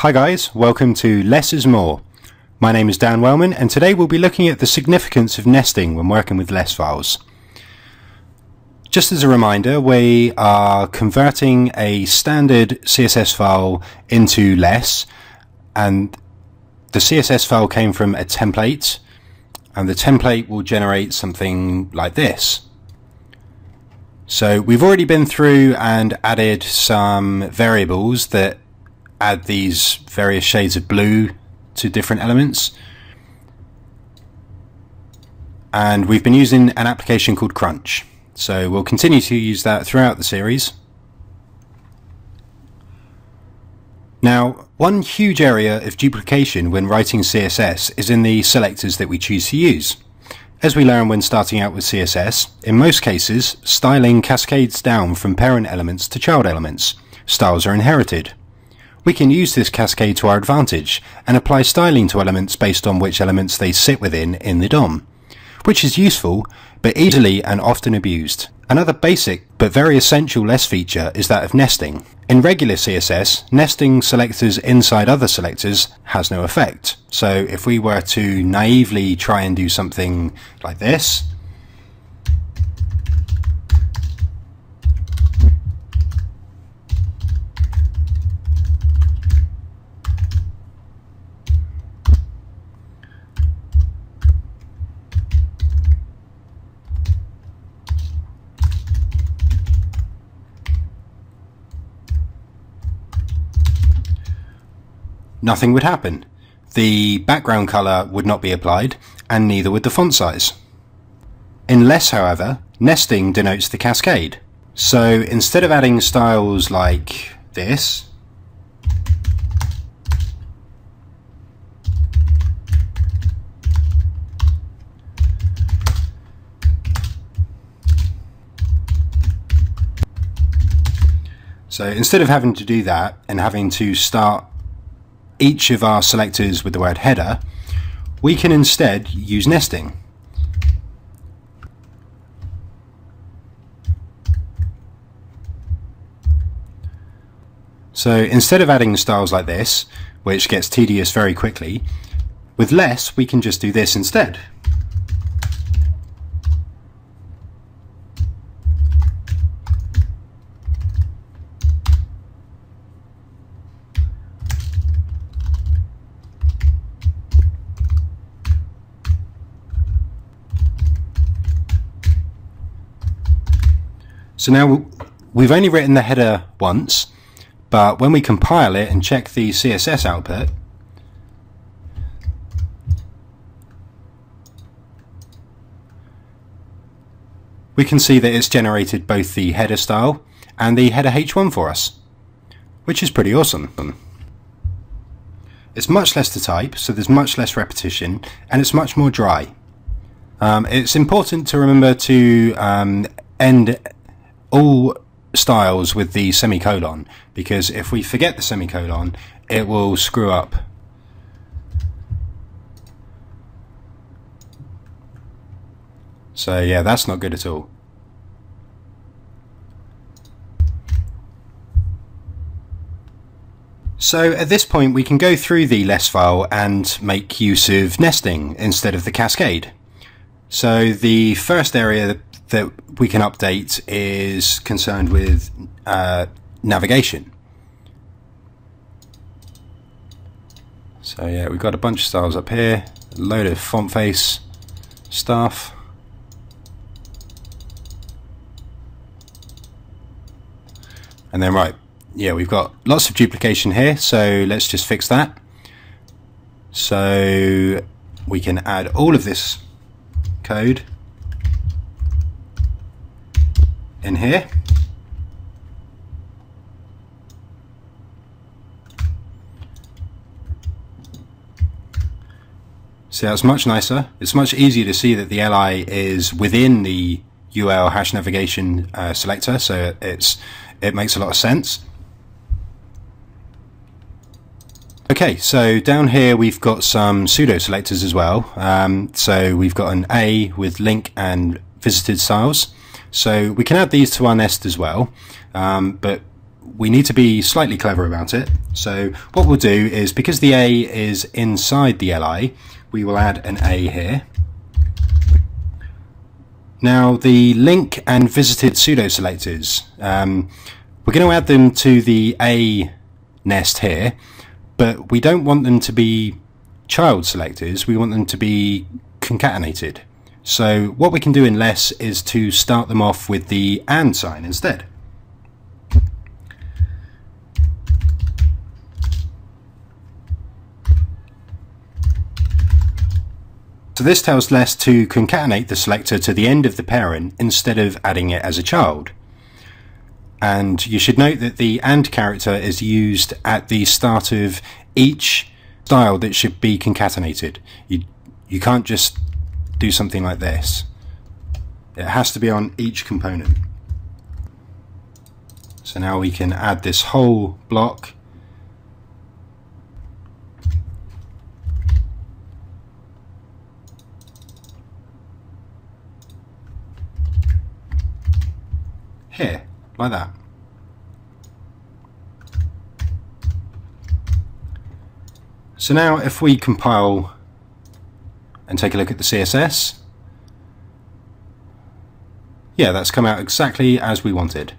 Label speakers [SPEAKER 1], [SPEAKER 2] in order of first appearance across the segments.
[SPEAKER 1] Hi guys, welcome to Less is More. My name is Dan Wellman and today we'll be looking at the significance of nesting when working with less files. Just as a reminder, we are converting a standard CSS file into less, and the CSS file came from a template, and the template will generate something like this. So we've already been through and added some variables that add these various shades of blue to different elements, and we've been using an application called Crunch, so we'll continue to use that throughout the series. Now, one huge area of duplication when writing CSS is in the selectors that we choose to use. As we learn when starting out with CSS, in most cases styling cascades down from parent elements to child elements. Styles are inherited. We can use this cascade to our advantage and apply styling to elements based on which elements they sit within in the DOM, which is useful but easily and often abused. Another basic but very essential less feature is that of nesting. In regular CSS, nesting selectors inside other selectors has no effect. So if we were to naively try and do something like this, nothing would happen. The background color would not be applied, and neither would the font size. In less, however, nesting denotes the cascade. So instead of adding styles like this, instead of having to do that and having to start each of our selectors with the word header, we can instead use nesting. So instead of adding styles like this, which gets tedious very quickly, with less we can just do this instead. So now we've only written the header once, but when we compile it and check the CSS output, we can see that it's generated both the header style and the header H1 for us, which is pretty awesome. It's much less to type, so there's much less repetition, and it's much more dry. It's important to remember to end all styles with the semicolon, because if we forget the semicolon, it will screw up. So yeah, that's not good at all. So at this point we can go through the less file and make use of nesting instead of the cascade. So the first area that we can update is concerned with navigation. So yeah, we've got a bunch of styles up here, a load of font face stuff. And then we've got lots of duplication here, so let's just fix that. So we can add all of this code in here. So that's much nicer. It's much easier to see that the li is within the ul hash navigation selector, so it makes a lot of sense. Okay, so down here we've got some pseudo selectors as well. So we've got an A with link and visited styles. So we can add these to our nest as well, but we need to be slightly clever about it. So what we'll do is, because the A is inside the LI, we will add an A here. Now the link and visited pseudo selectors, we're going to add them to the A nest here, but we don't want them to be child selectors, we want them to be concatenated. So what we can do in less is to start them off with the AND sign instead. So this tells less to concatenate the selector to the end of the parent instead of adding it as a child. And you should note that the AND character is used at the start of each style that should be concatenated. You can't just do something like this. It has to be on each component. So now we can add this whole block. Here, like that. So now if we compile and take a look at the CSS, yeah, that's come out exactly as we wanted.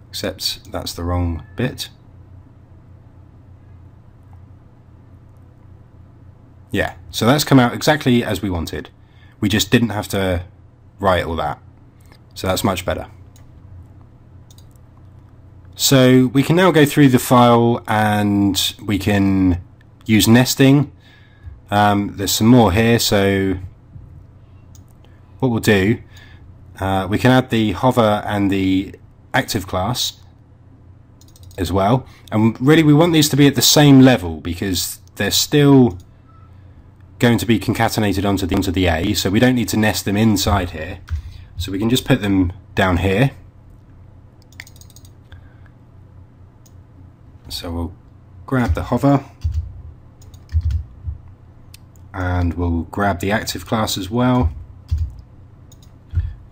[SPEAKER 1] Except that's the wrong bit. Yeah, so that's come out exactly as we wanted. We just didn't have to write all that. So that's much better. So we can now go through the file and we can use nesting. There's some more here, so what we'll do, we can add the hover and the active class as well. And really we want these to be at the same level because they're still going to be concatenated onto the A, so we don't need to nest them inside here. So we can just put them down here. So we'll grab the hover and we'll grab the active class as well.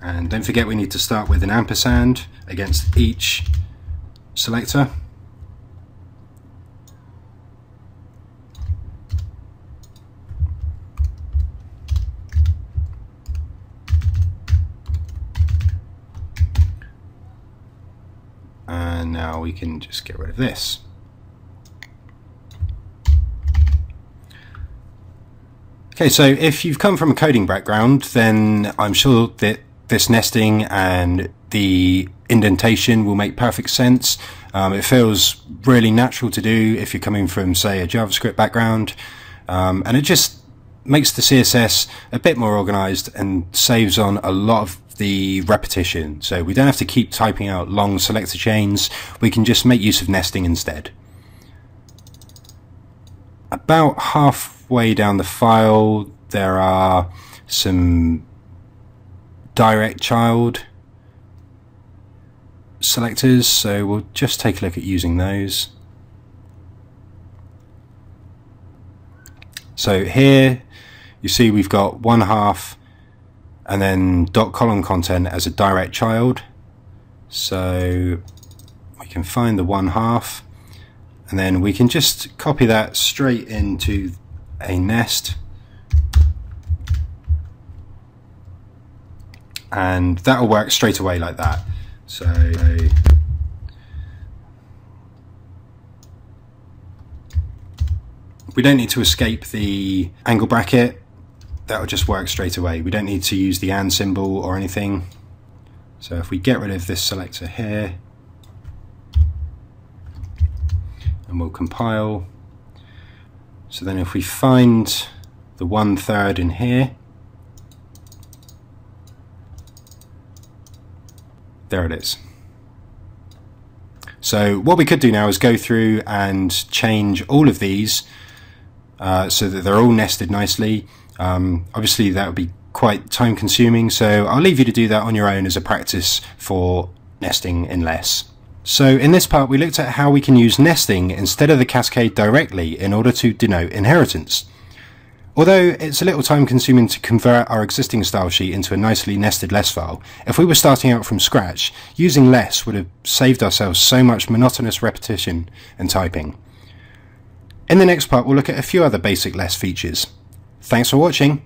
[SPEAKER 1] And don't forget we need to start with an ampersand against each selector. And now we can just get rid of this. Okay, so if you've come from a coding background, then I'm sure that this nesting and the indentation will make perfect sense. It feels really natural to do if you're coming from, say, a JavaScript background, and it just makes the CSS a bit more organized and saves on a lot of the repetition. So we don't have to keep typing out long selector chains, we can just make use of nesting instead. About halfway down the file there are some direct child selectors, so we'll just take a look at using those. So here you see we've got 1/2 and then dot column content as a direct child, so we can find the 1/2 and then we can just copy that straight into a nest, and that'll work straight away like that. So we don't need to escape the angle bracket, that'll just work straight away. We don't need to use the AND symbol or anything. So if we get rid of this selector here and we'll compile, so then if we find the 1/3 in here, there it is. So what we could do now is go through and change all of these so that they're all nested nicely. Obviously that would be quite time consuming, so I'll leave you to do that on your own as a practice for nesting in less. So in this part we looked at how we can use nesting instead of the cascade directly in order to denote inheritance. Although it's a little time consuming to convert our existing style sheet into a nicely nested less file, if we were starting out from scratch, using less would have saved ourselves so much monotonous repetition and typing. In the next part, we'll look at a few other basic less features. Thanks for watching.